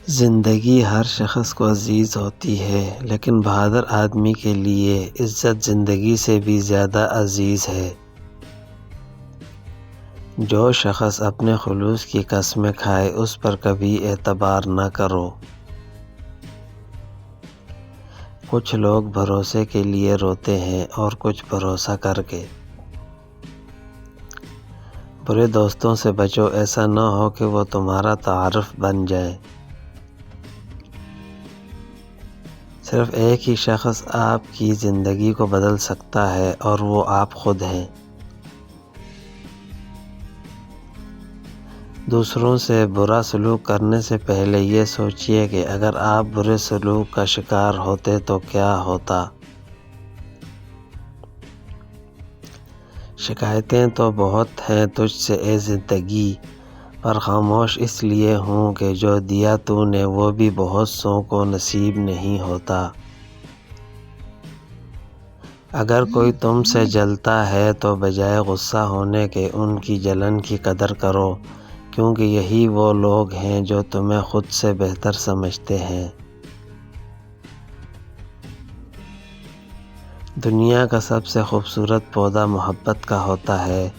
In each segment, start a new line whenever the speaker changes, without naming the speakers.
زندگی ہر شخص کو عزیز ہوتی ہے، لیکن بہادر آدمی کے لیے عزت زندگی سے بھی زیادہ عزیز ہے۔ جو شخص اپنے خلوص کی قسمیں کھائے اس پر کبھی اعتبار نہ کرو۔ کچھ لوگ بھروسے کے لیے روتے ہیں اور کچھ بھروسہ کر کے۔ برے دوستوں سے بچو، ایسا نہ ہو کہ وہ تمہارا تعارف بن جائے۔ صرف ایک ہی شخص آپ کی زندگی کو بدل سکتا ہے اور وہ آپ خود ہیں۔ دوسروں سے برا سلوک کرنے سے پہلے یہ سوچئے کہ اگر آپ برے سلوک کا شکار ہوتے تو کیا ہوتا۔ شکایتیں تو بہت ہیں تجھ سے اے زندگی، پر خاموش اس لیے ہوں کہ جو دیا تو نے وہ بھی بہت سوں کو نصیب نہیں ہوتا۔ اگر کوئی تم سے جلتا ہے تو بجائے غصہ ہونے کے ان کی جلن کی قدر کرو، کیونکہ یہی وہ لوگ ہیں جو تمہیں خود سے بہتر سمجھتے ہیں۔ دنیا کا سب سے خوبصورت پودا محبت کا ہوتا ہے،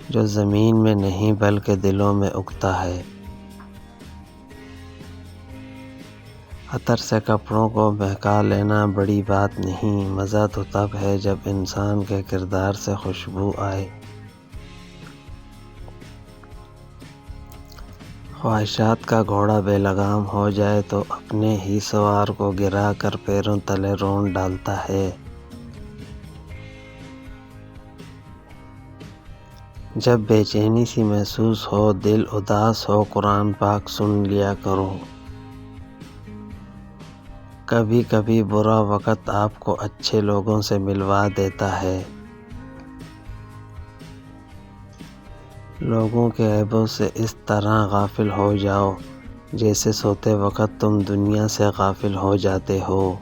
جو زمین میں نہیں بلکہ دلوں میں اگتا ہے۔ عطر سے کپڑوں کو بہکا لینا بڑی بات نہیں، مزہ تو تب ہے جب انسان کے کردار سے خوشبو آئے۔ خواہشات کا گھوڑا بے لگام ہو جائے تو اپنے ہی سوار کو گرا کر پیروں تلے رونڈ ڈالتا ہے۔ جب بے چینی سی محسوس ہو، دل اداس ہو، قرآن پاک سن لیا کرو۔ کبھی کبھی برا وقت آپ کو اچھے لوگوں سے ملوا دیتا ہے۔ لوگوں کے عیبوں سے اس طرح غافل ہو جاؤ جیسے سوتے وقت تم دنیا سے غافل ہو جاتے ہو۔